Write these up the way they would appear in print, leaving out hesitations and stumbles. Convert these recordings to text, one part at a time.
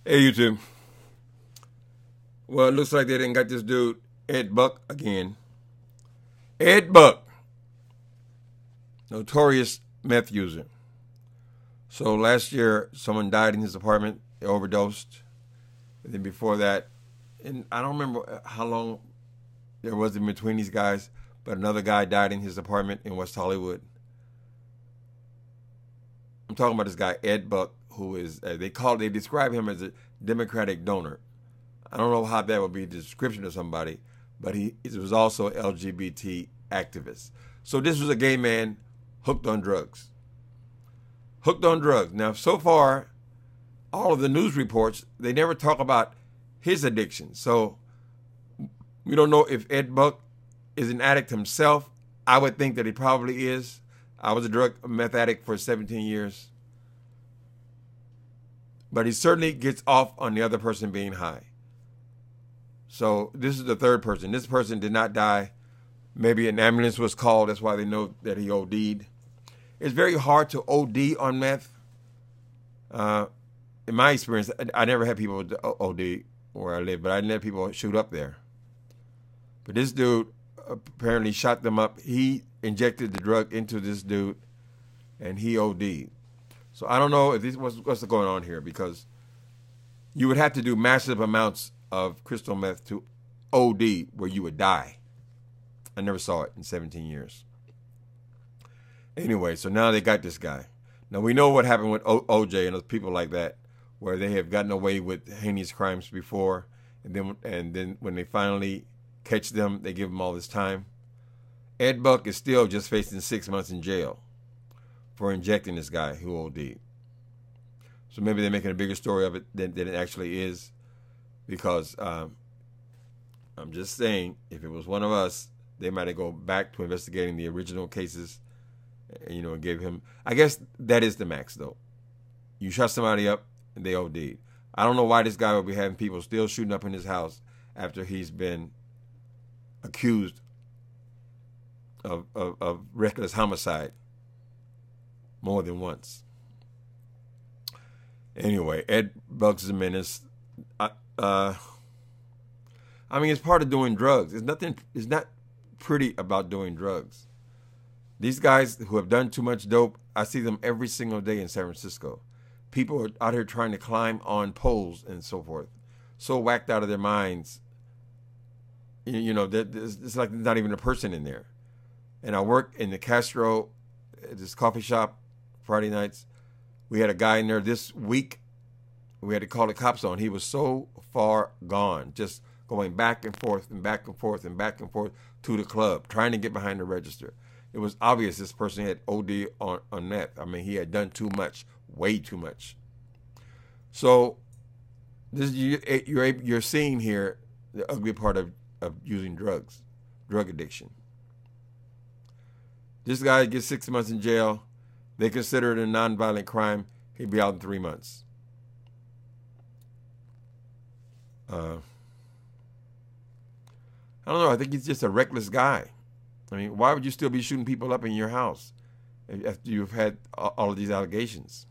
Hey, YouTube. Well, it looks like they didn't got this dude, Ed Buck, again. Ed Buck, notorious meth user. So last year, someone died in his apartment. They overdosed. And then before that, and I don't remember how long there was in between these guys, but another guy died in his apartment in West Hollywood. I'm talking about this guy, Ed Buck, who is, they describe him as a Democratic donor. I don't know how that would be a description of somebody, but he was also an LGBT activist. So this was a gay man hooked on drugs. Hooked on drugs. Now, so far, all of the news reports, they never talk about his addiction. So we don't know if Ed Buck is an addict himself. I would think that he probably is. I was a meth addict for 17 years. But he certainly gets off on the other person being high. So this is the third person. This person did not die. Maybe an ambulance was called. That's why they know that he OD'd. It's very hard to OD on meth. In my experience, I never had people OD where I live, but I didn't have people shoot up there. But this dude apparently shot them up. He injected the drug into this dude, and he OD'd. So I don't know if this what's going on here, because you would have to do massive amounts of crystal meth to OD where you would die. I never saw it in 17 years. Anyway, so now they got this guy. Now we know what happened with OJ and those people like that, where they have gotten away with heinous crimes before, and then when they finally catch them, they give them all this time. Ed Buck is still just facing 6 months in jail for injecting this guy who OD'd. So maybe they're making a bigger story of it than it actually is, because I'm just saying, if it was one of us, they might have go back to investigating the original cases, and gave him. I guess that is the max, though. You shot somebody up and they OD'd. I don't know why this guy would be having people still shooting up in his house after he's been accused of reckless homicide more than once. Anyway, Ed Buck's a menace. I mean, it's part of doing drugs. It's not pretty about doing drugs. These guys who have done too much dope, I see them every single day in San Francisco. People are out here trying to climb on poles and so forth, so whacked out of their minds. It's like there's not even a person in there. And I work in the Castro, this coffee shop, Friday nights. We had a guy in there this week. We had to call the cops on. He was so far gone, just going back and forth and back and forth and back and forth to the club, trying to get behind the register. It was obvious this person had OD on meth. I mean, he had done too much, way too much. So you're seeing here the ugly part of using drugs, drug addiction. This guy gets 6 months in jail. They consider it a nonviolent crime. He'd be out in 3 months. I don't know. I think he's just a reckless guy. I mean, why would you still be shooting people up in your house after you've had all of these allegations?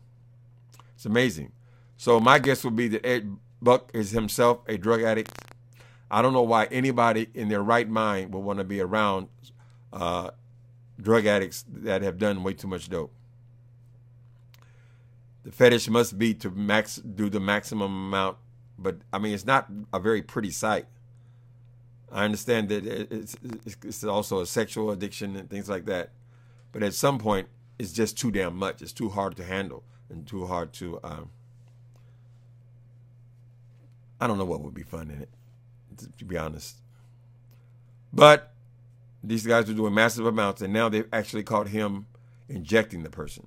It's amazing. So my guess would be that Ed Buck is himself a drug addict. I don't know why anybody in their right mind would want to be around drug addicts that have done way too much dope. The fetish must be to do the maximum amount, but I mean, it's not a very pretty sight. I understand that it's also a sexual addiction and things like that, but at some point, it's just too damn much. It's too hard to handle and too hard to. I don't know what would be fun in it, to be honest. But these guys are doing massive amounts, and now they've actually caught him injecting the person.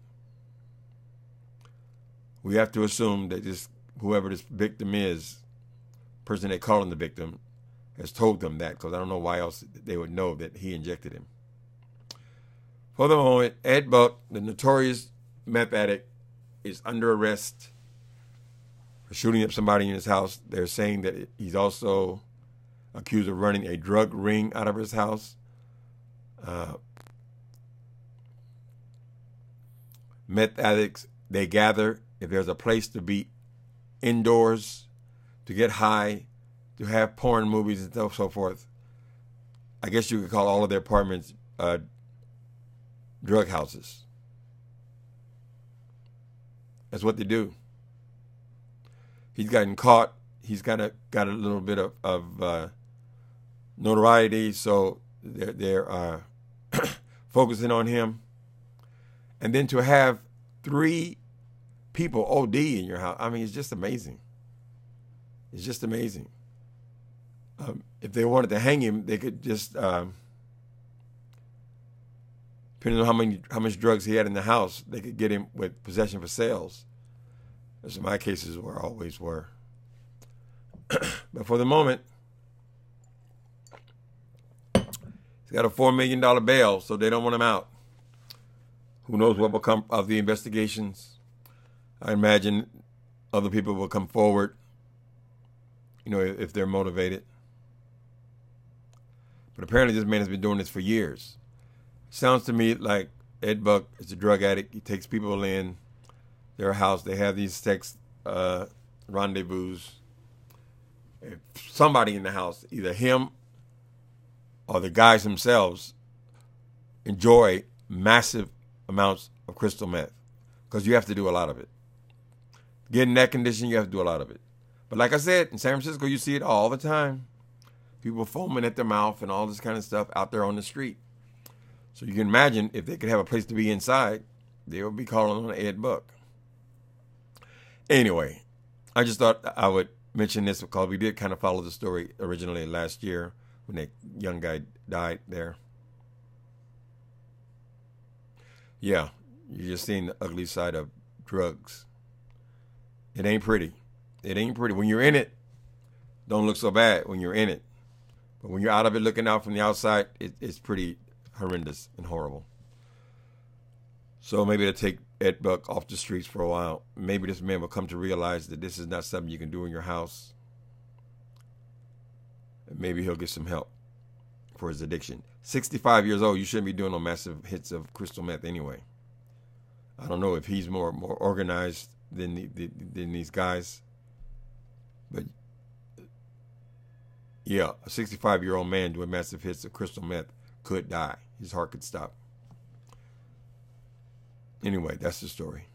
We have to assume that whoever this victim is, person they call him the victim, has told them that, because I don't know why else they would know that he injected him. For the moment, Ed Buck, the notorious meth addict, is under arrest for shooting up somebody in his house. They're saying that he's also accused of running a drug ring out of his house. Meth addicts, they gather. If there's a place to be indoors, to get high, to have porn movies and so forth. I guess you could call all of their apartments drug houses. That's what they do. He's gotten caught. He's got a little bit of notoriety, so they're focusing on him. And then to have 3 people OD in your house, I mean, it's just amazing. It's just amazing. If they wanted to hang him, they could just, depending on how much drugs he had in the house, they could get him with possession for sales. That's my cases always were. But for the moment, he's got a $4 million bail, so they don't want him out. Who knows what will come of the investigations? I imagine other people will come forward, if they're motivated. But apparently this man has been doing this for years. Sounds to me like Ed Buck is a drug addict. He takes people in their house. They have these sex rendezvous. If somebody in the house, either him or the guys themselves, enjoy massive amounts of crystal meth, because you have to do a lot of it. Get in that condition, you have to do a lot of it. But like I said, in San Francisco, you see it all the time. People foaming at their mouth and all this kind of stuff out there on the street. So you can imagine if they could have a place to be inside, they would be calling on Ed Buck. Anyway, I just thought I would mention this because we did kind of follow the story originally last year when that young guy died there. Yeah, you're just seeing the ugly side of drugs. It ain't pretty. It ain't pretty. When you're in it, don't look so bad when you're in it. But when you're out of it looking out from the outside, it's pretty horrendous and horrible. So maybe to take Ed Buck off the streets for a while. Maybe this man will come to realize that this is not something you can do in your house. And maybe he'll get some help for his addiction. 65 years old, you shouldn't be doing no massive hits of crystal meth anyway. I don't know if he's more organized than these guys. But yeah, a 65-year-old man doing massive hits of crystal meth could die. His heart could stop. Anyway, that's the story.